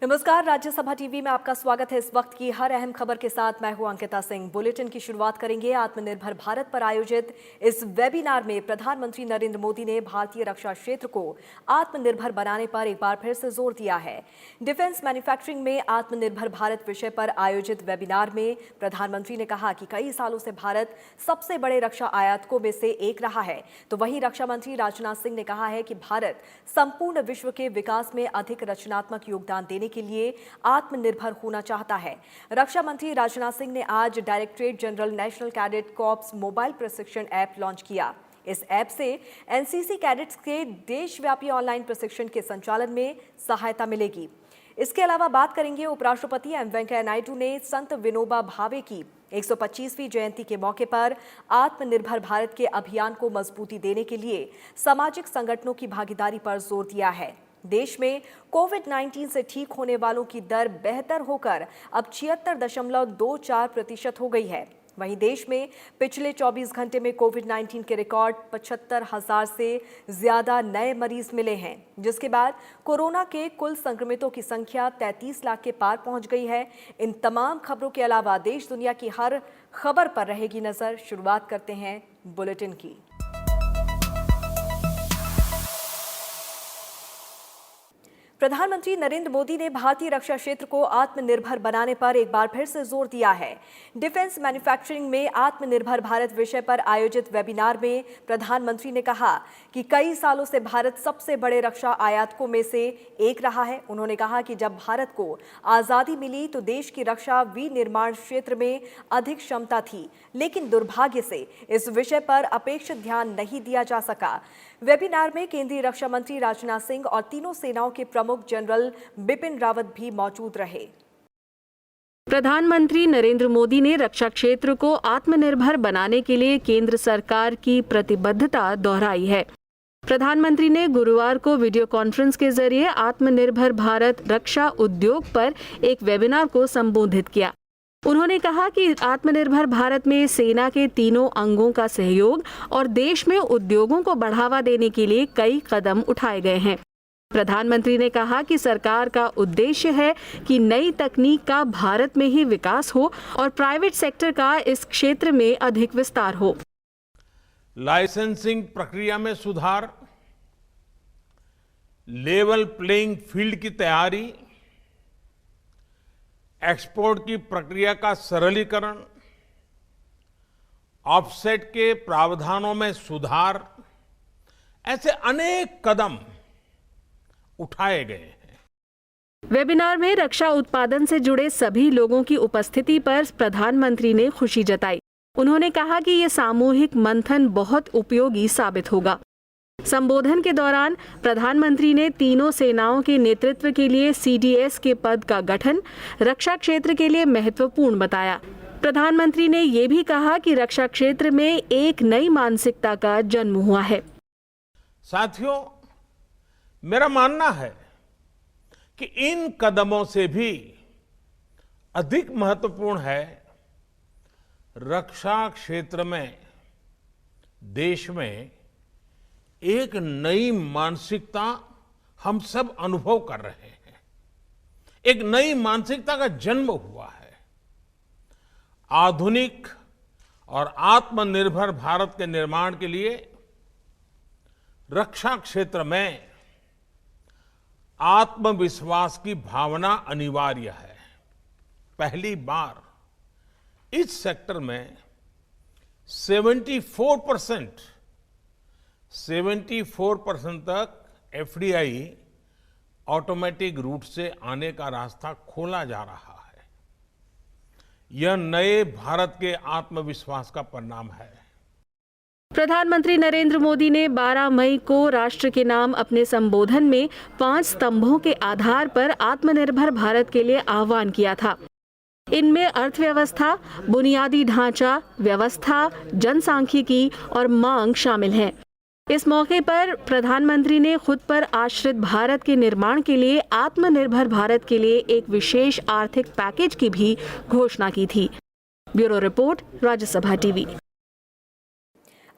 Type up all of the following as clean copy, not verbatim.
नमस्कार, राज्यसभा टीवी में आपका स्वागत है। इस वक्त की हर अहम खबर के साथ मैं हूं अंकिता सिंह। बुलेटिन की शुरुआत करेंगे आत्मनिर्भर भारत पर आयोजित इस वेबिनार में प्रधानमंत्री नरेंद्र मोदी ने भारतीय रक्षा क्षेत्र को आत्मनिर्भर बनाने पर एक बार फिर से जोर दिया है। डिफेंस मैन्युफैक्चरिंग में आत्मनिर्भर भारत विषय पर आयोजित वेबिनार में प्रधानमंत्री ने कहा कि कई सालों से भारत सबसे बड़े रक्षा आयातकों में से एक रहा है। तो वहीं रक्षा मंत्री राजनाथ सिंह ने कहा है कि भारत संपूर्ण विश्व के विकास में अधिक रचनात्मक योगदान देने के लिए आत्मनिर्भर होना चाहता है। रक्षा मंत्री राजनाथ सिंह ने आज directorate general national cadet corps mobile प्रशिक्षण ऐप लॉन्च किया। इस ऐप से एनसीसी कैडेट्स के देशव्यापी ऑनलाइन प्रशिक्षण के संचालन में सहायता मिलेगी। इसके अलावा बात करेंगे उपराष्ट्रपति एम वेंकैया नायडू ने संत विनोबा भावे की 125वीं जयंती के मौके पर आत्मनिर्भर भारत के अभियान को मजबूती देने के लिए सामाजिक संगठनों की भागीदारी पर जोर दिया है। देश में कोविड-19 से ठीक होने वालों की दर बेहतर होकर अब 76.24% हो गई है। वहीं देश में पिछले 24 घंटे में कोविड-19 के रिकॉर्ड 75,000 से ज्यादा नए मरीज मिले हैं, जिसके बाद कोरोना के कुल संक्रमितों की संख्या 33 लाख के पार पहुंच गई है। इन तमाम खबरों के अलावा देश दुनिया की हर खबर पर रहेगी नजर। शुरुआत करते हैं बुलेटिन की। प्रधानमंत्री नरेंद्र मोदी ने भारतीय रक्षा क्षेत्र को आत्मनिर्भर बनाने पर एक बार फिर से जोर दिया है। डिफेंस मैन्युफैक्चरिंग में आत्मनिर्भर भारत विषय पर आयोजित वेबिनार में प्रधानमंत्री ने कहा कि कई सालों से भारत सबसे बड़े रक्षा आयातकों में से एक रहा है। उन्होंने कहा कि जब भारत को आजादी मिली तो देश की रक्षा विनिर्माण क्षेत्र में अधिक क्षमता थी, लेकिन दुर्भाग्य से इस विषय पर अपेक्षित ध्यान नहीं दिया जा सका। वेबिनार में केंद्रीय रक्षा मंत्री राजनाथ सिंह और तीनों सेनाओं के प्रमुख जनरल बिपिन रावत भी मौजूद रहे। प्रधानमंत्री नरेंद्र मोदी ने रक्षा क्षेत्र को आत्मनिर्भर बनाने के लिए केंद्र सरकार की प्रतिबद्धता दोहराई है। प्रधानमंत्री ने गुरुवार को वीडियो कॉन्फ्रेंस के जरिए आत्मनिर्भर भारत रक्षा उद्योग पर एक वेबिनार को संबोधित किया। उन्होंने कहा कि आत्मनिर्भर भारत में सेना के तीनों अंगों का सहयोग और देश में उद्योगों को बढ़ावा देने के लिए कई कदम उठाए गए हैं। प्रधानमंत्री ने कहा कि सरकार का उद्देश्य है कि नई तकनीक का भारत में ही विकास हो और प्राइवेट सेक्टर का इस क्षेत्र में अधिक विस्तार हो। लाइसेंसिंग प्रक्रिया में सुधार, लेवल प्लेइंग फील्ड की तैयारी, एक्सपोर्ट की प्रक्रिया का सरलीकरण, ऑफसेट के प्रावधानों में सुधार, ऐसे अनेक कदम उठाए गए हैं। वेबिनार में रक्षा उत्पादन से जुड़े सभी लोगों की उपस्थिति पर प्रधानमंत्री ने खुशी जताई। उन्होंने कहा कि ये सामूहिक मंथन बहुत उपयोगी साबित होगा। संबोधन के दौरान प्रधानमंत्री ने तीनों सेनाओं के नेतृत्व के लिए सीडीएस के पद का गठन रक्षा क्षेत्र के लिए महत्वपूर्ण बताया। प्रधानमंत्री ने ये भी कहा कि रक्षा क्षेत्र में एक नई मानसिकता का जन्म हुआ है। साथियों, मेरा मानना है कि इन कदमों से भी अधिक महत्वपूर्ण है रक्षा क्षेत्र में देश में एक नई मानसिकता हम सब अनुभव कर रहे हैं। एक नई मानसिकता का जन्म हुआ है। आधुनिक और आत्मनिर्भर भारत के निर्माण के लिए रक्षा क्षेत्र में आत्मविश्वास की भावना अनिवार्य है। पहली बार इस सेक्टर में 74% तक एफडीआई ऑटोमेटिक रूट से आने का रास्ता खोला जा रहा है। यह नए भारत के आत्मविश्वास का परिणाम है। प्रधानमंत्री नरेंद्र मोदी ने 12 मई को राष्ट्र के नाम अपने संबोधन में 5 स्तंभों के आधार पर आत्मनिर्भर भारत के लिए आह्वान किया था। इनमें अर्थव्यवस्था, बुनियादी ढांचा, व्यवस्था, जनसांख्यिकी और मांग शामिल हैं। इस मौके पर प्रधानमंत्री ने खुद पर आश्रित भारत के निर्माण के लिए आत्मनिर्भर भारत के लिए एक विशेष आर्थिक पैकेज की भी घोषणा की थी। Bureau report, Rajya Sabha TV.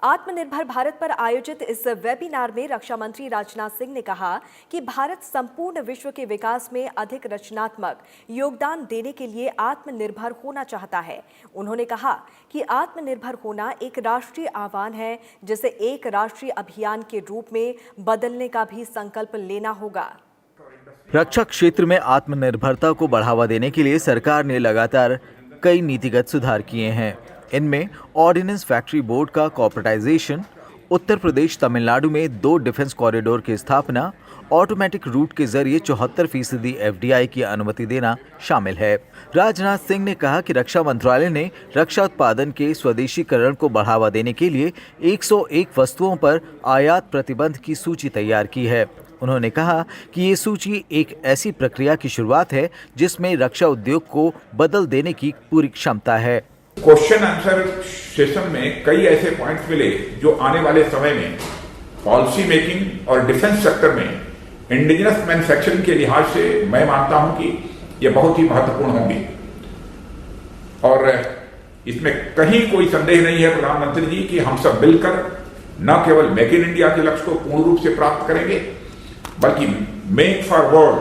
आत्मनिर्भर भारत पर आयोजित इस वेबिनार में रक्षा मंत्री राजनाथ सिंह ने कहा कि भारत संपूर्ण विश्व के विकास में अधिक रचनात्मक योगदान देने के लिए आत्मनिर्भर होना चाहता है। उन्होंने कहा कि आत्मनिर्भर होना एक राष्ट्रीय आह्वान है, जिसे एक राष्ट्रीय अभियान के रूप में बदलने का भी संकल्प लेना होगा। रक्षा क्षेत्र में आत्मनिर्भरता को बढ़ावा देने के लिए सरकार ने लगातार कई नीतिगत सुधार किए हैं। इनमें ऑर्डिनेंस फैक्ट्री बोर्ड का कॉर्पोरेटाइजेशन, उत्तर प्रदेश तमिलनाडु में 2 डिफेंस कॉरिडोर की स्थापना, ऑटोमेटिक रूट के जरिए 74% FDI की अनुमति देना शामिल है। राजनाथ सिंह ने कहा कि रक्षा मंत्रालय ने रक्षा उत्पादन के स्वदेशीकरण को बढ़ावा देने के लिए 101 वस्तुओं पर आयात प्रतिबंध की सूची तैयार की है। उन्होंने कहा कि ये सूची एक ऐसी प्रक्रिया की शुरुआत है जिसमें रक्षा उद्योग को बदल देने की पूरी क्षमता है। क्वेश्चन आंसर सेशन में कई ऐसे पॉइंट्स मिले जो आने वाले समय में पॉलिसी मेकिंग और डिफेंस सेक्टर में इंडिजिनस मैन्युफैक्चरिंग के लिहाज से मैं मानता हूं कि ये बहुत ही महत्वपूर्ण होंगी। और इसमें कहीं कोई संदेह नहीं है प्रधानमंत्री जी कि हम सब मिलकर न केवल मेक इन इंडिया के लक्ष्य को पूर्ण रूप से प्राप्त करेंगे, बल्कि मेक फॉर वर्ल्ड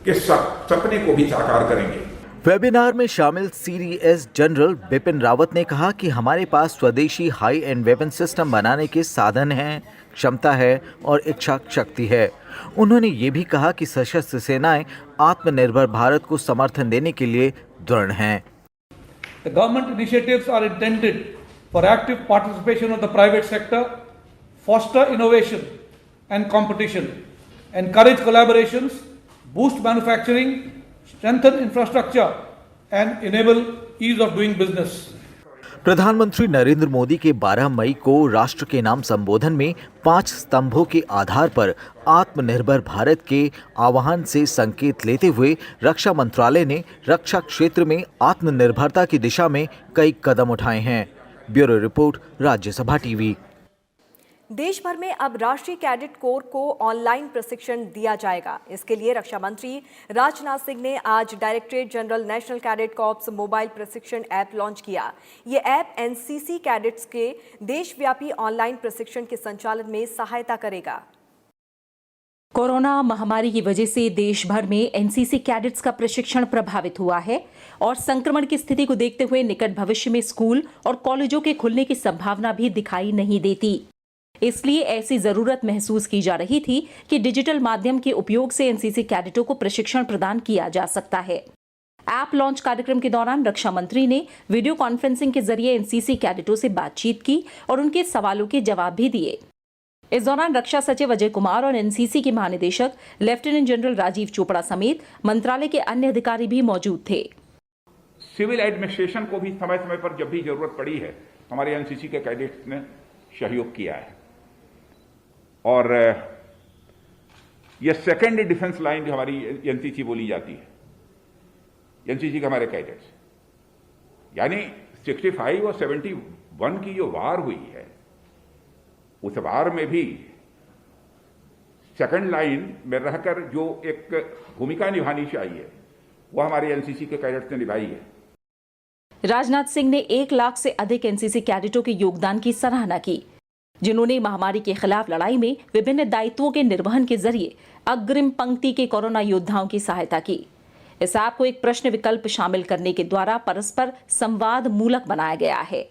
के सपने को भी साकार करेंगे। वेबिनार में शामिल CDS जनरल बिपिन रावत ने कहा कि हमारे पास स्वदेशी हाई एंड वेपन सिस्टम बनाने के साधन हैं, क्षमता है और इच्छा शक्ति है। उन्होंने ये भी कहा कि सशस्त्र सेनाएं आत्मनिर्भर भारत को समर्थन देने के लिए दृढ़ हैं। The government initiatives are intended for active participation of the private sector, foster innovation and competition, encourage collaborations, boost manufacturing, strengthen infrastructure and enable ease of doing business. प्रधानमंत्री नरेंद्र मोदी के 12 मई को राष्ट्र के नाम संबोधन में 5 स्तंभों के आधार पर आत्मनिर्भर भारत के आह्वान से संकेत लेते हुए रक्षा मंत्रालय ने रक्षा क्षेत्र में आत्मनिर्भरता की दिशा में कई कदम उठाए हैं। Bureau report, Rajya Sabha TV. देश भर में अब राष्ट्रीय कैडेट कोर को ऑनलाइन प्रशिक्षण दिया जाएगा। इसके लिए रक्षा मंत्री राजनाथ सिंह ने आज directorate general national cadet corps mobile प्रशिक्षण ऐप लॉन्च किया। ये ऐप एनसीसी कैडेट्स के देशव्यापी ऑनलाइन प्रशिक्षण के संचालन में सहायता करेगा। कोरोना महामारी की वजह से देश भर में एनसीसी कैडेट्स का प्रशिक्षण प्रभावित हुआ है और संक्रमण की स्थिति को देखते हुए निकट भविष्य में स्कूल और कॉलेजों के खुलने की संभावना भी दिखाई नहीं देती। इसलिए ऐसी जरूरत महसूस की जा रही थी कि डिजिटल माध्यम के उपयोग से एनसीसी कैडेटों को प्रशिक्षण प्रदान किया जा सकता है। ऐप लॉन्च कार्यक्रम के दौरान रक्षा मंत्री ने वीडियो कॉन्फ्रेंसिंग के जरिए एनसीसी कैडेटों से बातचीत की और उनके सवालों के जवाब भी दिए। इस दौरान रक्षा सचिव अजय कुमार और एनसीसी के महानिदेशक लेफ्टिनेंट जनरल राजीव चोपड़ा समेत मंत्रालय के अन्य अधिकारी भी मौजूद थे। सिविल एडमिनिस्ट्रेशन को भी समय समय पर जब भी जरूरत पड़ी है, हमारे एनसीसी के कैडेट्स ने सहयोग किया है। और यह सेकेंड डिफेंस लाइन जो हमारी एनसीसी बोली जाती है, एनसीसी के हमारे कैडेट्स, यानी 65 और 71 की जो वार हुई है, उस वार में भी सेकंड लाइन में रहकर जो एक भूमिका निभानी चाहिए, वो हमारे एनसीसी के कैडेट्स ने निभाई है। राजनाथ सिंह ने 1 लाख से अधिक एनसीसी कैडेटों के योगदान की सराहना की, जिन्होंने महामारी के खिलाफ लड़ाई में विभिन्न दायित्वों के निर्वहन के जरिए अग्रिम पंक्ति के कोरोना योद्धाओं की सहायता की। इस ऐप को एक प्रश्न विकल्प शामिल करने के द्वारा परस्पर संवाद मूलक बनाया गया है।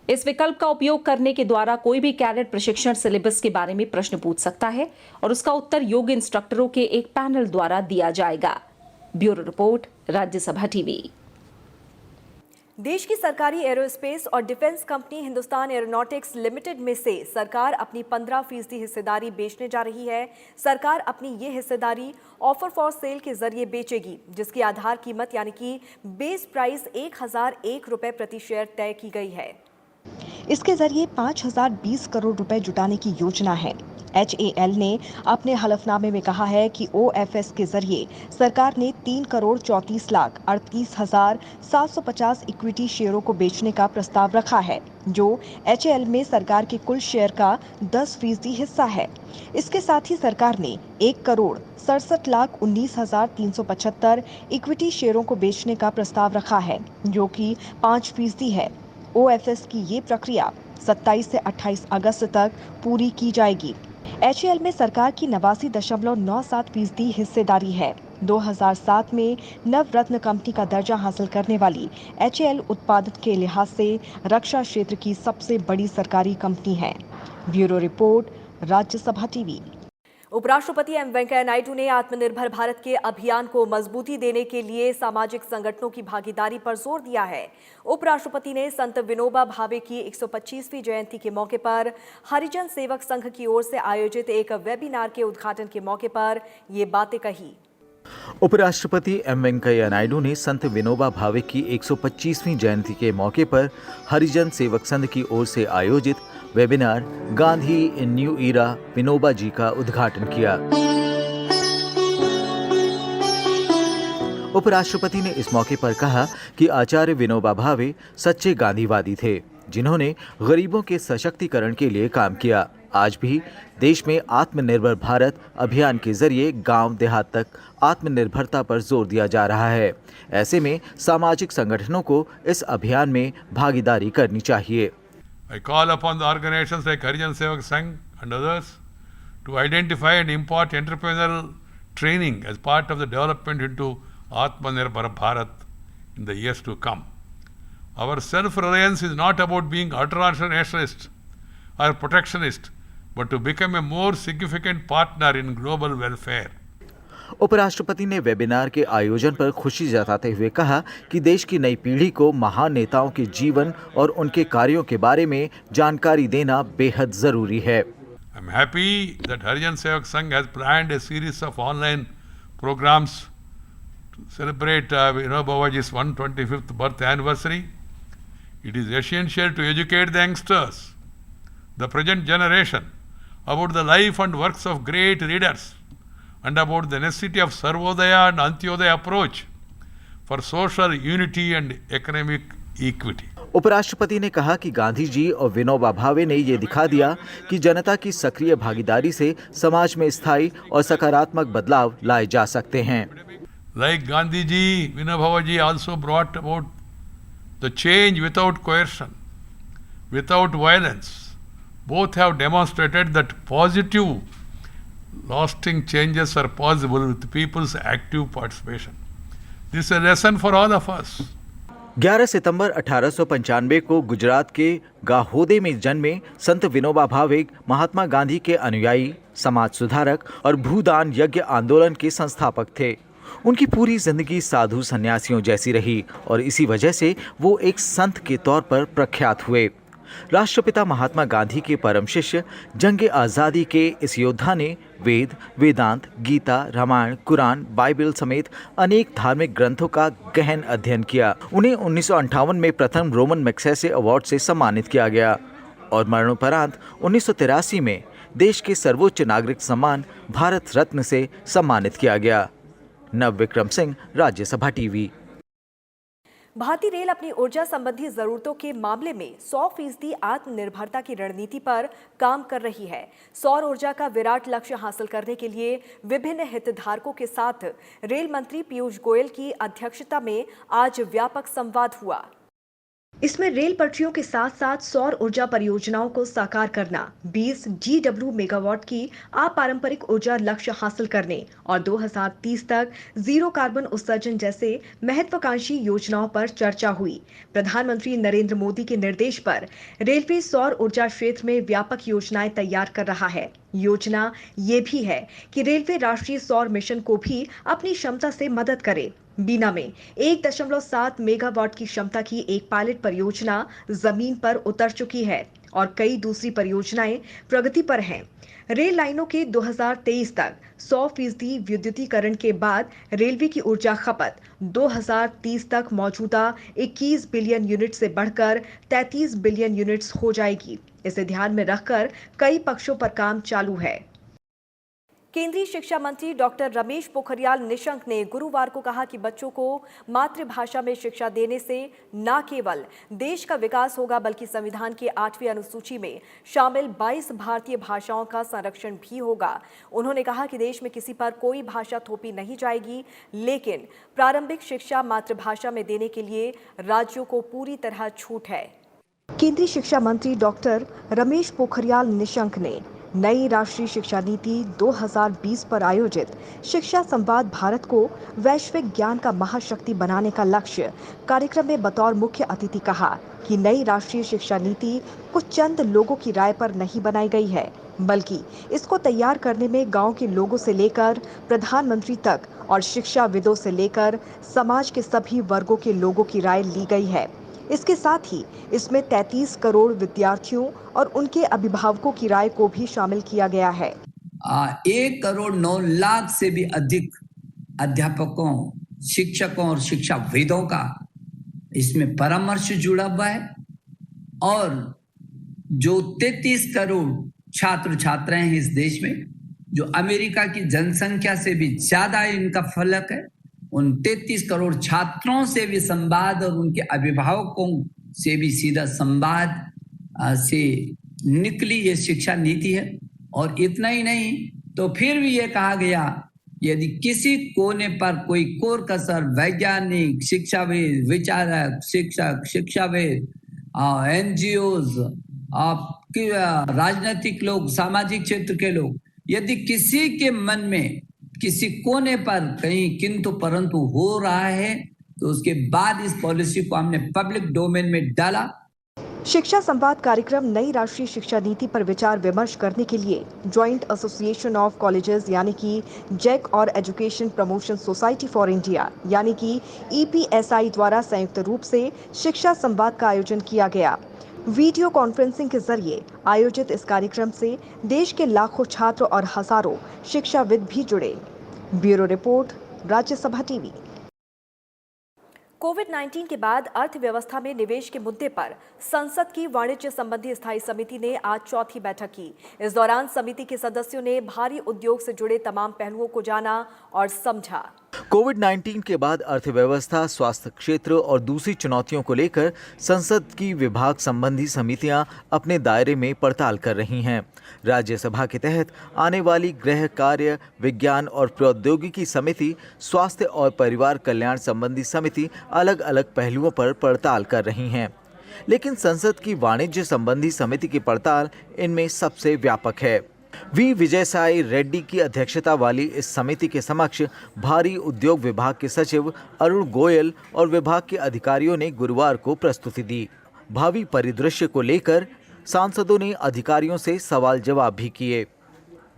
इस विकल्प का उपयोग करने के द्वारा कोई भी कैडेट प्रशिक्षण सिलेबस के बारे में प्रश्न पूछ सकता है और उसका उत्तर योग्य इंस्ट्रक्टरों के एक पैनल द्वारा दिया जाएगा। Bureau report, Rajya Sabha TV. देश की सरकारी एरोस्पेस और defence company Hindustan aeronautics limited में से सरकार अपनी 15% हिस्सेदारी बेचने जा रही है। सरकार अपनी ये हिस्सेदारी ऑफर फॉर सेल के जरिए बेचेगी, जिसकी आधार कीमत यानी कि बेस प्राइस 1001 रुपए प्रति शेयर तय की गई है। इसके जरिए 5020 करोड़ रुपए जुटाने की योजना है। HAL ने अपने हलफनामे में कहा है कि OFS के जरिए सरकार ने 3,34,38,750 इक्विटी शेयरों को बेचने का प्रस्ताव रखा है, जो HAL में सरकार के कुल शेयर का 10% हिस्सा है। इसके साथ ही सरकार ने 1,67,19,375 इक्विटी शेयरों को बेचने का प्रस्ताव रखा है, जो कि 5% है। OFS की ये प्रक्रिया 27 से 28 अगस्त तक पूरी की जाएगी। HAL में सरकार की 89.97% हिस्सेदारी है। 2007 में नवरत्न कंपनी का दर्जा हासिल करने वाली HAL उत्पादन के लिहाज से रक्षा क्षेत्र की सबसे बड़ी सरकारी कंपनी है। Bureau report, Rajya Sabha TV. उपराष्ट्रपति एम वेंकैया नायडू ने आत्मनिर्भर भारत के अभियान को मजबूती देने के लिए सामाजिक संगठनों की भागीदारी पर जोर दिया है। उपराष्ट्रपति ने संत विनोबा भावे की 125वीं जयंती के मौके पर हरिजन सेवक संघ की ओर से आयोजित एक वेबिनार के उद्घाटन के मौके पर ये बातें कही। उपराष्ट्रपति एम वेंकैया नायडू ने संत विनोबा भावे की 125वीं जयंती के मौके पर हरिजन सेवक संघ की ओर से आयोजित वेबिनार गांधी इन न्यू ईरा विनोबा जी का उद्घाटन किया। उपराष्ट्रपति ने इस मौके पर कहा कि आचार्य विनोबा भावे सच्चे गांधीवादी थे, जिन्होंने गरीबों के सशक्तिकरण के लिए काम किया। आज भी देश में आत्मनिर्भर भारत अभियान के जरिए गांव देहात तक आत्मनिर्भरता पर जोर दिया जा रहा है। ऐसे में सामाजिक संगठनों को इस अभियान में भागीदारी करनी चाहिए। I call upon the organizations like Harijan Sevak Sangh and others to identify and impart entrepreneurial training as part of the development into Atmanirbhar Bharat in the years to come. Our self-reliance is not about being ultra-nationalist or protectionist, but to become a more significant partner in global welfare. उपराष्ट्रपति ने webinar के आयोजन पर खुशी जताते हुए कहा कि देश की नई पीढ़ी को महान नेताओं के जीवन और उनके कार्यों के बारे में जानकारी देना बेहद जरूरी है। I'm happy that Harijan Sevak Sangh has planned a series of online programs to celebrate Vinoba Bhavaji's 125th birth anniversary. It is essential to educate the youngsters, the present generation, about the life and works of great leaders and about the necessity of Sarvodaya and Antyodaya approach for social unity and economic equity. उपराष्ट्रपति ने कहा कि गांधी जी और विनोबा भावे ने ये दिखा दिया कि जनता की सक्रिय भागीदारी से समाज में स्थायी और सकारात्मक बदलाव लाए जा सकते हैं। Like Gandhi ji, Vinoba Bhavaji also brought about the change without coercion, without violence. Both have demonstrated that positive lasting changes are possible with people's active participation. This is a lesson for all of us. 11 सितंबर 1895 को गुजरात के गाहोदे में जन्मे संत विनोबा भावे महात्मा गांधी के अनुयायी, समाज सुधारक और भूदान यज्ञ आंदोलन के संस्थापक थे। उनकी पूरी जिंदगी साधु सन्यासियों जैसी रही और इसी वजह से वो एक संत के तौर पर प्रख्यात हुए। राष्ट्रपिता महात्मा गांधी के परम शिष्य जंग आज़ादी के इस योद्धा ने वेद, वेदांत, गीता, रामायण, कुरान, बाइबल समेत अनेक धार्मिक ग्रंथों का गहन अध्ययन किया। उन्हें 1958 में प्रथम रोमन मैग्सेसे अवार्ड से सम्मानित किया गया और मरणोपरांत 1983 में देश के सर्वोच्च नागरिक सम्मान भारत रत्न से सम्मानित किया गया। नव विक्रम सिंह, राज्यसभा टीवी। भारतीय रेल अपनी ऊर्जा संबंधी जरूरतों के मामले में 100% आत्मनिर्भरता की रणनीति पर काम कर रही है। सौर ऊर्जा का विराट लक्ष्य हासिल करने के लिए विभिन्न हितधारकों के साथ रेल मंत्री पीयूष गोयल की अध्यक्षता में आज व्यापक संवाद हुआ। इसमें रेल पटरियों के साथ साथ सौर ऊर्जा परियोजनाओं को साकार करना, 20 GW मेगावाट की अपारंपरिक ऊर्जा लक्ष्य हासिल करने और 2030 तक जीरो कार्बन उत्सर्जन जैसे महत्वाकांक्षी योजनाओं पर चर्चा हुई। प्रधानमंत्री नरेंद्र मोदी के निर्देश पर रेलवे सौर ऊर्जा क्षेत्र में व्यापक योजनाएं तैयार कर रहा है। योजना ये भी है कि रेलवे राष्ट्रीय सौर मिशन को भी अपनी क्षमता से मदद करे। बीना में 1.7 मेगावाट की क्षमता की एक पायलट परियोजना जमीन पर उतर चुकी है और कई दूसरी परियोजनाएं प्रगति पर हैं। रेल लाइनों के 2023 तक 100% विद्युतीकरण के बाद रेलवे की ऊर्जा खपत 2030 तक मौजूदा 21 बिलियन यूनिट से बढ़कर 33 बिलियन यूनिट्स हो जाएगी। इसे ध्यान में रखकर कई पक्षों पर काम चालू है। केंद्रीय शिक्षा मंत्री डॉक्टर रमेश पोखरियाल निशंक ने गुरुवार को कहा कि बच्चों को मातृभाषा में शिक्षा देने से न केवल देश का विकास होगा बल्कि संविधान की 8वीं अनुसूची में शामिल 22 भारतीय भाषाओं का संरक्षण भी होगा। उन्होंने कहा कि देश में किसी पर कोई भाषा थोपी नहीं जाएगी, लेकिन प्रारंभिक शिक्षा मातृभाषा में देने के लिए राज्यों को पूरी तरह छूट है। केंद्रीय शिक्षा मंत्री डॉक्टर रमेश पोखरियाल निशंक ने नई राष्ट्रीय शिक्षा नीति 2020 पर आयोजित शिक्षा संवाद भारत को वैश्विक ज्ञान का महाशक्ति बनाने का लक्ष्य कार्यक्रम में बतौर मुख्य अतिथि कहा कि नई राष्ट्रीय शिक्षा नीति कुछ चंद लोगों की राय पर नहीं बनाई गई है, बल्कि इसको तैयार करने में गांव के लोगों से लेकर प्रधानमंत्री तक और शिक्षाविदों से लेकर समाज के सभी वर्गों के लोगों की राय ली गई है। इसके साथ ही इसमें 33 करोड़ विद्यार्थियों और उनके अभिभावकों की राय को भी शामिल किया गया है। 1,09,00,000 से भी अधिक अध्यापकों, शिक्षकों और शिक्षाविदों का इसमें परामर्श जुड़ा हुआ है और जो 33 करोड़ छात्र छात्राएं हैं इस देश में, जो अमेरिका की जनसंख्या से भी ज्यादा इनका फलक है, उन 33 करोड़ छात्रों से भी संवाद और उनके अभिभावकों से भी सीधा संवाद से निकली ये शिक्षा नीति है। और इतना ही नहीं, तो फिर भी ये कहा गया यदि किसी कोने पर कोई कोर कसर वैज्ञानिक, शिक्षाविद, विचारक, शिक्षक, शिक्षाविद, एनजीओज, राजनीतिक लोग, सामाजिक क्षेत्र के लोग, यदि किसी के मन में किसी कोने पर कहीं किंतु परंतु हो रहा है, तो उसके बाद इस पॉलिसी को हमने पब्लिक डोमेन में डाला। शिक्षा संवाद कार्यक्रम नई राष्ट्रीय शिक्षा नीति पर विचार विमर्श करने के लिए ज्वाइंट एसोसिएशन ऑफ कॉलेजेस यानी कि जैक और education promotion society for India यानी कि EPSI द्वारा संयुक्त रूप से शिक्षा संवाद का आयोजन किया गया। वीडियो कॉन्फ्रेंसिंग के जरिए आयोजित इस कार्यक्रम से देश के लाखों छात्र और हजारों शिक्षाविद भी जुड़े। Bureau report, Rajya Sabha TV. कोविड-19 के बाद अर्थव्यवस्था में निवेश के मुद्दे पर संसद की वाणिज्य संबंधी स्थायी समिति ने आज चौथी बैठक की। इस दौरान समिति के सदस्यों ने भारी उद्योग से जुड़े तमाम पहलुओं को जाना और समझा। कोविड-19 के बाद अर्थव्यवस्था, स्वास्थ्य क्षेत्र और दूसरी चुनौतियों को लेकर संसद की विभाग संबंधी समितियां अपने दायरे में पड़ताल कर रही हैं। राज्यसभा के तहत आने वाली गृह कार्य, विज्ञान और प्रौद्योगिकी समिति, स्वास्थ्य और परिवार कल्याण संबंधी समिति अलग अलग पहलुओं पर पड़ताल कर रही हैं। लेकिन संसद की वाणिज्य संबंधी समिति की पड़ताल इनमें सबसे व्यापक है। वी विजयसाई रेड्डी की अध्यक्षता वाली इस समिति के समक्ष भारी उद्योग विभाग के सचिव अरुण गोयल और विभाग के अधिकारियों ने गुरुवार को प्रस्तुति दी। भावी परिदृश्य को लेकर सांसदों ने अधिकारियों से सवाल जवाब भी किए।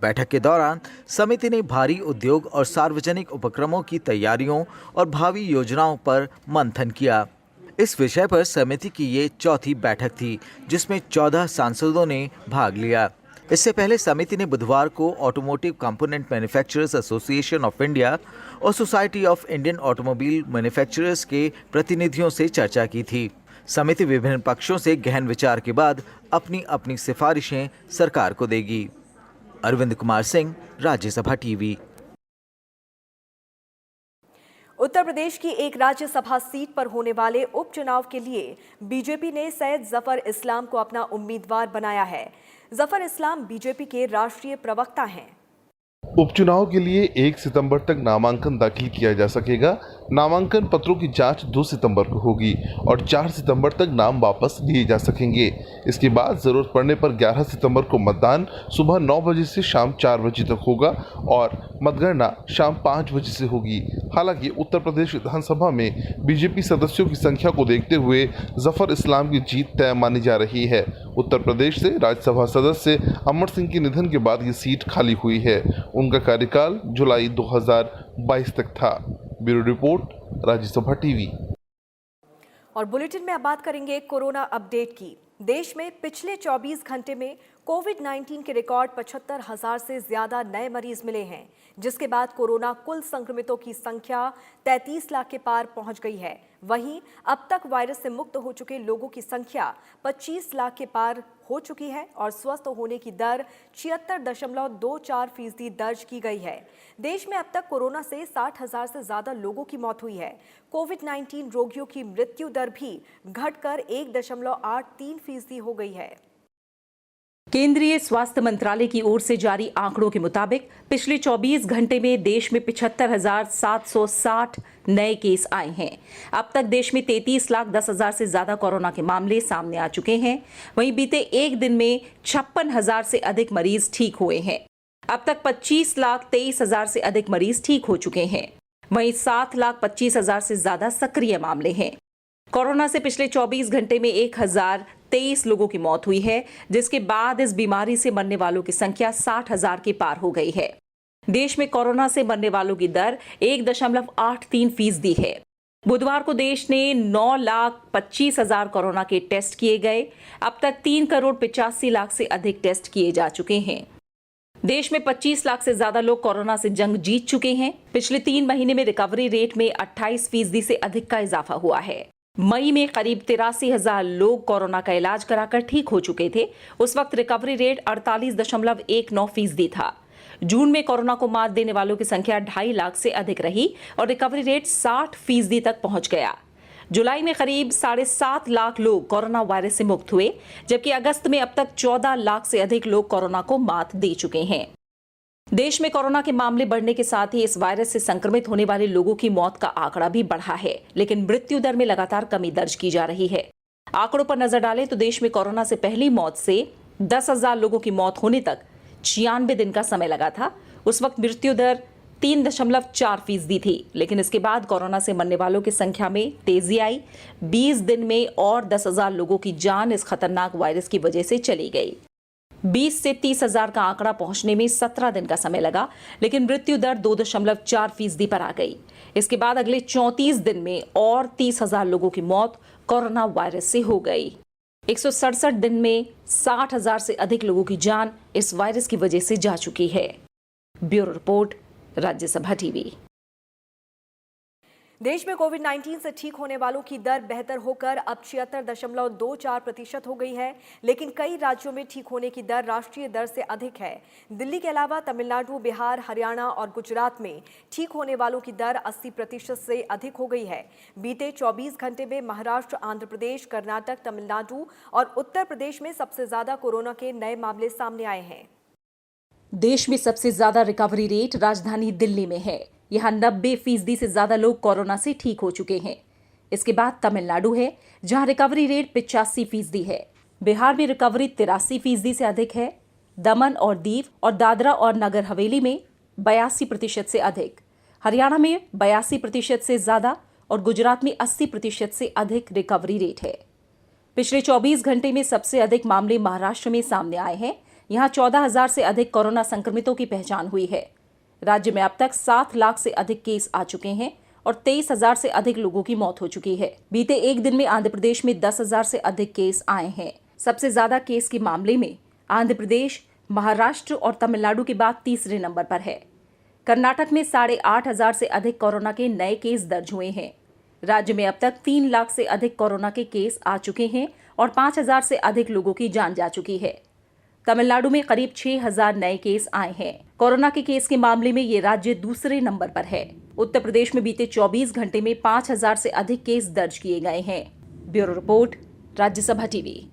बैठक के दौरान समिति ने भारी उद्योग और सार्वजनिक उपक्रमों की तैयारियों और भावी योजनाओं पर मंथन किया। इस विषय पर समिति की ये चौथी बैठक थी, जिसमें 14 सांसदों ने भाग लिया। इससे पहले समिति ने बुधवार को automotive component manufacturers association of India और society of Indian automobile manufacturers के प्रतिनिधियों से चर्चा की थी। समिति विभिन्न पक्षों से गहन विचार के बाद अपनी अपनी सिफारिशें सरकार को देगी। अरविंद कुमार सिंह, राज्यसभा टीवी। उत्तर प्रदेश की एक राज्यसभा सीट पर होने वाले उपचुनाव के लिए बीजेपी ने सैयद जफर इस्लाम को अपना उम्मीदवार बनाया है। जफर इस्लाम बीजेपी के राष्ट्रीय प्रवक्ता हैं। उपचुनाव के लिए 1 सितंबर तक नामांकन दाखिल किया जा सकेगा। नामांकन पत्रों की जांच 2 सितंबर को होगी और 4 सितंबर तक नाम वापस लिए जा सकेंगे। इसके बाद जरूरत पड़ने पर 11 सितंबर को मतदान सुबह 9 बजे से शाम 4 बजे तक होगा और मतगणना शाम 5 बजे से होगी। हालांकि उत्तर प्रदेश विधानसभा में बीजेपी सदस्यों की संख्या को देखते हुए जफर इस्लाम की जीत तय मानी जा रही है। उत्तर प्रदेश से राज्यसभा सदस्य अमर सिंह के निधन के बाद ये सीट खाली हुई है। उनका कार्यकाल जुलाई 2022 तक था। Bureau report, Rajya Sabha TV. और बुलेटिन में अब बात करेंगे कोरोना अपडेट की। देश में पिछले 24 घंटे में कोविड-19 के रिकॉर्ड 75,000 से ज्यादा नए मरीज मिले हैं, जिसके बाद कोरोना कुल संक्रमितों की संख्या 33 लाख के पार पहुंच गई है। वहीं अब तक वायरस से मुक्त हो चुके लोगों की संख्या 25 लाख के पार हो चुकी है और स्वस्थ होने की दर 76.24% दर्ज की गई है। देश में अब तक कोरोना से 60,000 से ज्यादा लोगों की मौत हुई है। कोविड-19 रोगियों की मृत्यु दर भी घटकर 1.83% हो गई है। केंद्रीय स्वास्थ्य मंत्रालय की ओर से जारी आंकड़ों के मुताबिक पिछले 24 घंटे में देश में 75,760 नए केस आए हैं। अब तक देश में 33,10,000 से ज्यादा कोरोना के मामले सामने आ चुके हैं। वहीं बीते एक दिन में 56,000 से अधिक मरीज ठीक हुए हैं। अब तक 25,23,000 से अधिक मरीज ठीक हो चुके हैं। वहीं 7,25,000 से ज्यादा सक्रिय मामले हैं। कोरोना से पिछले 24 घंटे में 1,023 लोगों की मौत हुई है, जिसके बाद इस बीमारी से मरने वालों की संख्या 60,000 के पार हो गई है। देश में कोरोना से मरने वालों की दर 1.83% है। बुधवार को देश ने 9,25,000 कोरोना के टेस्ट किए गए। अब तक 3,85,00,000 से अधिक टेस्ट किए जा चुके हैं। देश में 25 लाख से ज्यादा लोग कोरोना से जंग जीत चुके हैं। पिछले 3 महीने में रिकवरी रेट में 28% से अधिक का इजाफा हुआ है। मई में करीब 83,000 लोग कोरोना का इलाज कराकर ठीक हो चुके थे। उस वक्त रिकवरी रेट 48.19% था। जून में कोरोना को मात देने वालों की संख्या 2.5 लाख से अधिक रही और रिकवरी रेट 60% तक पहुंच गया। जुलाई में करीब 7.5 लाख लोग कोरोना वायरस से मुक्त हुए, जबकि अगस्त में अब तक 14 लाख से अधिक लोग कोरोना को मात दे चुके हैं। देश में कोरोना के मामले बढ़ने के साथ ही इस वायरस से संक्रमित होने वाले लोगों की मौत का आंकड़ा भी बढ़ा है, लेकिन मृत्यु दर में लगातार कमी दर्ज की जा रही है। आंकड़ों पर नजर डालें तो देश में कोरोना से पहली मौत से 10,000 लोगों की मौत होने तक 96 दिन का समय लगा था। उस वक्त मृत्यु दर 3.4% थी, लेकिन इसके बाद कोरोना से मरने वालों की संख्या में तेजी आई। 20 दिन में और 10,000 लोगों की जान इस खतरनाक वायरस की वजह से चली गई। 20 से 30,000 का आंकड़ा पहुंचने में 17 दिन का समय लगा, लेकिन मृत्यु दर 2.4% पर आ गई। इसके बाद अगले 34 दिन में और 30,000 लोगों की मौत कोरोना वायरस से हो गई। 167 दिन में 60,000 से अधिक लोगों की जान इस वायरस की वजह से जा चुकी है। Bureau report, Rajya Sabha TV. देश में कोविड-19 से ठीक होने वालों की दर बेहतर होकर अब 76.24% हो गई है, लेकिन कई राज्यों में ठीक होने की दर राष्ट्रीय दर से अधिक है। दिल्ली के अलावा तमिलनाडु, बिहार, हरियाणा और गुजरात में ठीक होने वालों की दर 80% से अधिक हो गई है। बीते 24 घंटे में महाराष्ट्र, आंध्र प्रदेश, कर्नाटक, तमिलनाडु और उत्तर प्रदेश में सबसे ज्यादा कोरोना के नए मामले सामने आए हैं। देश में सबसे ज्यादा रिकवरी रेट राजधानी दिल्ली में है। यहाँ 90% से ज्यादा लोग कोरोना से ठीक हो चुके हैं। इसके बाद तमिलनाडु है, जहां रिकवरी रेट 85% है। बिहार में रिकवरी 83% से अधिक है। दमन और दीव और दादरा और नगर हवेली में 82% से अधिक। हरियाणा में 82% से ज्यादा और गुजरात में 80% से अधिक रिकवरी रेट है। पिछले 24 घंटे में सबसे अधिक मामले महाराष्ट्र में सामने आए हैं। यहाँ 14,000 से अधिक कोरोना संक्रमितों की पहचान हुई है। राज्य में अब तक 7 लाख से अधिक केस आ चुके हैं और 23,000 से अधिक लोगों की मौत हो चुकी है। बीते एक दिन में आंध्र प्रदेश में 10,000 से अधिक केस आए हैं। सबसे ज्यादा केस के मामले में आंध्र प्रदेश, महाराष्ट्र और तमिलनाडु के बाद तीसरे नंबर पर है। कर्नाटक में 8,500 से अधिक कोरोना के नए केस दर्ज हुए हैं। राज्य में अब तक 3 लाख से अधिक कोरोना के केस आ चुके हैं और 5,000 से अधिक लोगों की जान जा चुकी है। तमिलनाडु में करीब 6,000 नए केस आए हैं। कोरोना के केस के मामले में ये राज्य दूसरे नंबर पर है। उत्तर प्रदेश में बीते 24 घंटे में 5,000 से अधिक केस दर्ज किए गए हैं। Bureau report, Rajya Sabha TV.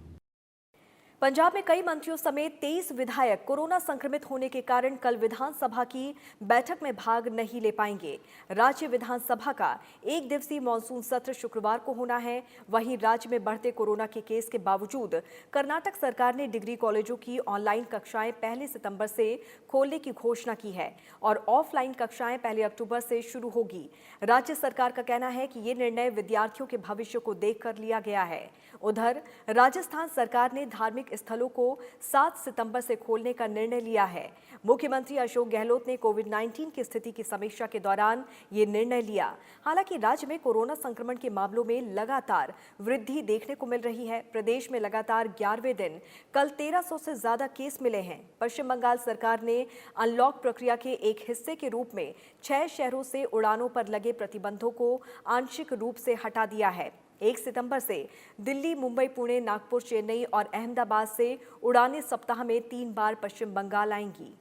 Punjab में कई मंत्रियों समेत 23 विधायक कोरोना संक्रमित होने के कारण कल विधानसभा की बैठक में भाग नहीं ले पाएंगे। राज्य विधानसभा का 1 दिवसीय मॉनसून सत्र शुक्रवार को होना है। वहीं राज्य में बढ़ते कोरोना के केस के बावजूद कर्नाटक सरकार ने डिग्री कॉलेजों की ऑनलाइन कक्षाएं 1 सितंबर से खोलने की घोषणा की है और ऑफलाइन कक्षाएं 1 अक्टूबर से शुरू होगी। राज्य सरकार का कहना है कि ये निर्णय विद्यार्थियों के भविष्य को देखकर लिया गया है। उधर राजस्थान सरकार ने धार्मिक स्थलों को 7 सितंबर से खोलने का निर्णय लिया है। मुख्यमंत्री अशोक गहलोत ने कोविड-19 की स्थिति की समीक्षा के दौरान ये निर्णय लिया। हालांकि राज्य में कोरोना संक्रमण के मामलों में लगातार वृद्धि देखने को मिल रही है। प्रदेश में लगातार 11वें दिन कल 1,300 से ज्यादा केस मिले हैं। पश्चिम बंगाल सरकार ने अनलॉक प्रक्रिया के एक हिस्से के रूप में 6 शहरों से उड़ानों पर लगे प्रतिबंधों को आंशिक रूप से हटा दिया है। 1 सितंबर से दिल्ली, मुंबई, पुणे, नागपुर, चेन्नई और अहमदाबाद से उड़ानें सप्ताह में 3 बार पश्चिम बंगाल आएंगी।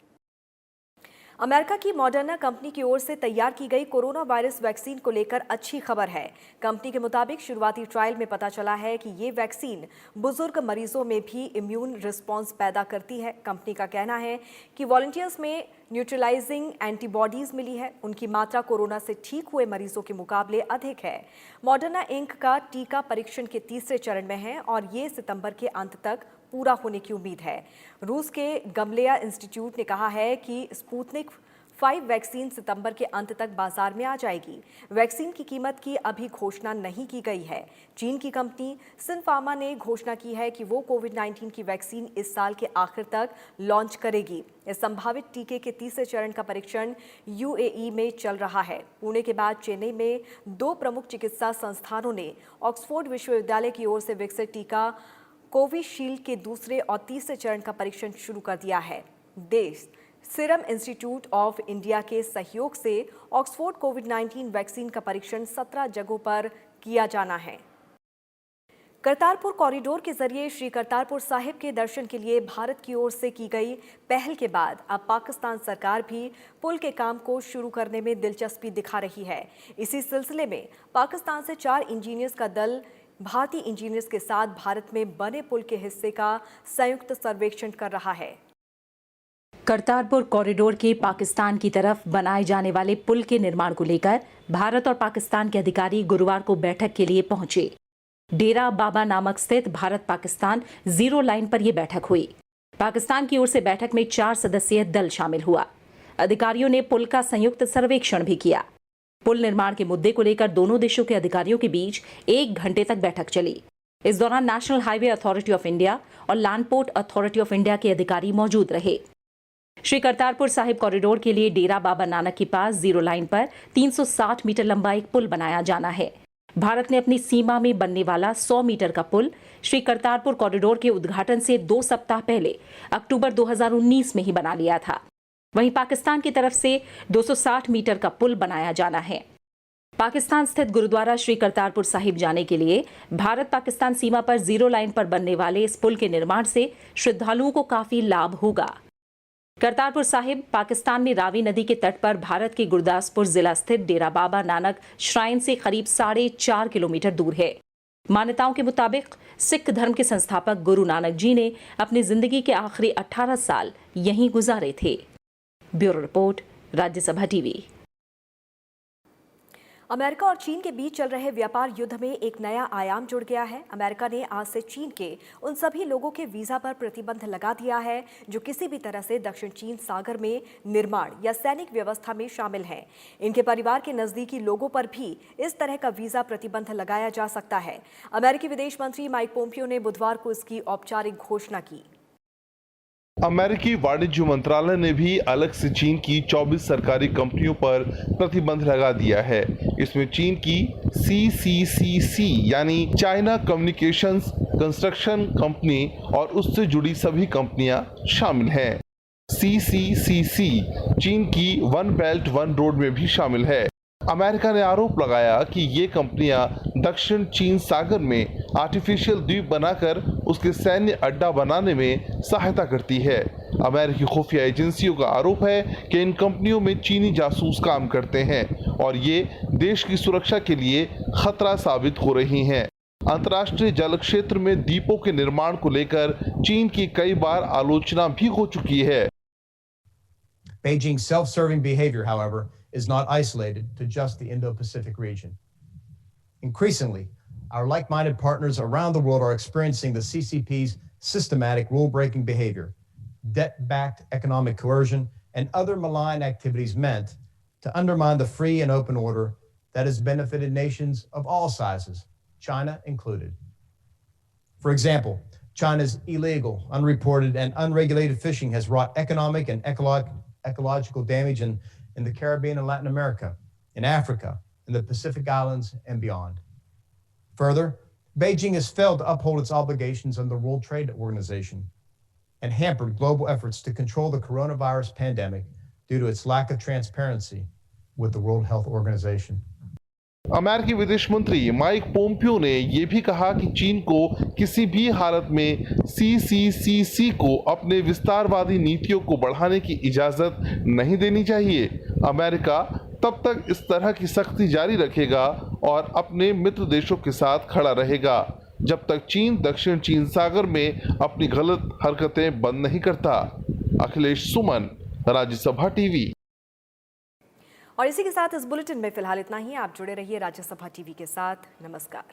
अमेरिका की मॉडर्ना कंपनी की ओर से तैयार की गई कोरोना वायरस वैक्सीन को लेकर अच्छी खबर है। कंपनी के मुताबिक शुरुआती ट्रायल में पता चला है कि ये वैक्सीन बुजुर्ग मरीजों में भी इम्यून रिस्पांस पैदा करती है। कंपनी का कहना है कि वॉलंटियर्स में न्यूट्रलाइजिंग एंटीबॉडीज मिली है। उनकी मात्रा कोरोना से ठीक हुए मरीजों के मुकाबले अधिक है। मॉडर्ना इंक का टीका परीक्षण के तीसरे चरण में है और ये सितंबर के अंत तक पूरा होने की उम्मीद है। रूस के गमलेया इंस्टीट्यूट ने कहा है कि स्पुतनिक 5 वैक्सीन सितंबर के अंत तक बाजार में आ जाएगी। वैक्सीन की कीमत की अभी घोषणा नहीं की गई है। चीन की कंपनी सिनफार्मा ने घोषणा की है कि वो कोविड-19 की वैक्सीन इस साल के आखिर तक लॉन्च करेगी। इस संभावित टीके के तीसरे चरण का परीक्षण यूएई में चल रहा है। पुणे के बाद चेन्नई में 2 प्रमुख चिकित्सा संस्थानों ने ऑक्सफोर्ड विश्वविद्यालय की ओर से विकसित टीका कोविशील्ड के दूसरे और तीसरे चरण का परीक्षण शुरू कर दिया है। देश सीरम इंस्टीट्यूट ऑफ इंडिया के सहयोग से ऑक्सफोर्ड कोविड-19 वैक्सीन का परीक्षण 17 जगहों पर किया जाना है। करतारपुर कॉरिडोर के जरिए श्री करतारपुर साहिब के दर्शन के लिए भारत की ओर से की गई पहल के बाद अब पाकिस्तान सरकार भी पुल के काम को शुरू करने में दिलचस्पी दिखा रही है। इसी सिलसिले में पाकिस्तान से 4 इंजीनियर्स का दल भारतीय इंजीनियर्स के साथ भारत में बने पुल के हिस्से का संयुक्त सर्वेक्षण कर रहा है। करतारपुर कॉरिडोर के पाकिस्तान की तरफ बनाए जाने वाले पुल के निर्माण को लेकर भारत और पाकिस्तान के अधिकारी गुरुवार को बैठक के लिए पहुंचे। डेरा बाबा नामक स्थित भारत पाकिस्तान 0 लाइन पर यह बैठक हुई। पाकिस्तान की ओर से बैठक में 4 सदस्यीय दल शामिल हुआ। अधिकारियों ने पुल का संयुक्त सर्वेक्षण भी किया। पुल निर्माण के मुद्दे को लेकर दोनों देशों के अधिकारियों के बीच 1 घंटे तक बैठक चली। इस दौरान national highway authority of India और land port authority of India के अधिकारी मौजूद रहे। श्री करतारपुर साहिब कॉरिडोर के लिए डेरा बाबा नानक के पास 0 लाइन पर 360 मीटर लंबा एक पुल बनाया जाना है। भारत ने अपनी सीमा में बनने वाला 100 मीटर का पुल श्री करतारपुर कॉरिडोर के उद्घाटन से 2 सप्ताह पहले अक्टूबर 2019 में ही बना लिया था। वहीं पाकिस्तान की तरफ से 260 मीटर का पुल बनाया जाना है। पाकिस्तान स्थित गुरुद्वारा श्री करतारपुर साहिब जाने के लिए भारत पाकिस्तान सीमा पर 0 लाइन पर बनने वाले इस पुल के निर्माण से श्रद्धालुओं को काफी लाभ होगा। करतारपुर साहिब पाकिस्तान में रावी नदी के तट पर भारत के गुरदासपुर जिला स्थित डेरा बाबा नानक श्राइन से करीब 4.5 किलोमीटर दूर है। मान्यताओं के मुताबिक सिख धर्म के संस्थापक गुरु नानक जी ने अपनी जिंदगी के आखिरी 18 साल यहीं गुजारे थे। Bureau report, Rajya Sabha TV. America और चीन के बीच चल रहे व्यापार युद्ध में एक नया आयाम जुड़ गया है। अमेरिका ने आज से चीन के उन सभी लोगों के वीजा पर प्रतिबंध लगा दिया है जो किसी भी तरह से दक्षिण चीन सागर में निर्माण या सैनिक व्यवस्था में शामिल हैं। इनके परिवार के नजदीकी लोगों पर भी इस तरह का वीजा प्रतिबंध लगाया जा सकता है। अमेरिकी विदेश मंत्री माइक पोम्पियो ने बुधवार को इसकी औपचारिक घोषणा की। अमेरिकी वाणिज्य मंत्रालय ने भी अलग से चीन की 24 सरकारी कंपनियों पर प्रतिबंध लगा दिया है। इसमें चीन की CCCC यानी चाइना कम्युनिकेशंस कंस्ट्रक्शन कंपनी और उससे जुड़ी सभी कंपनियां शामिल हैं। CCCC चीन की वन बेल्ट वन रोड में भी शामिल है। अमेरिका ने आरोप लगाया कि ये कंपनियां दक्षिण चीन सागर में आर्टिफिशियल द्वीप बनाकर उसके सैन्य अड्डा बनाने में सहायता करती है। अमेरिकी खुफिया एजेंसियों का आरोप है कि इन कंपनियों में चीनी जासूस काम करते हैं और ये देश की सुरक्षा के लिए खतरा साबित हो रही हैं। अंतर्राष्ट्रीय जल क्षेत्र में द्वीपों के निर्माण को लेकर चीन की कई बार आलोचना भी हो चुकी है। Beijing's self-serving behavior, however, is not isolated to just the Indo-Pacific region. Increasingly, our like-minded partners around the world are experiencing the CCP's systematic rule-breaking behavior, debt-backed economic coercion, and other malign activities meant to undermine the free and open order that has benefited nations of all sizes, China included. For example, China's illegal, unreported, and unregulated fishing has wrought economic and ecological damage in the Caribbean and Latin America, in Africa, in the Pacific Islands, and beyond. Further, Beijing has failed to uphold its obligations under the World Trade Organization and hampered global efforts to control the coronavirus pandemic due to its lack of transparency with the World Health Organization. अमेरिकी विदेश मंत्री Mike Pompeo ने यह भी कहा कि चीन को किसी भी हालत में CCCC को अपने विस्तारवादी नीतियों को बढ़ाने की इजाजत नहीं देनी चाहिए। अमेरिका तब तक इस तरह की सख्ती जारी रखेगा और अपने मित्र देशों के साथ खड़ा रहेगा जब तक चीन दक्षिण चीन सागर में अपनी गलत हरकतें बंद नहीं करता। अखिलेश सुमन, राज्यसभा टीवी। और इसी के साथ इस बुलेटिन में फिलहाल इतना ही। आप जुड़े रहिए राज्यसभा टीवी के साथ। नमस्कार।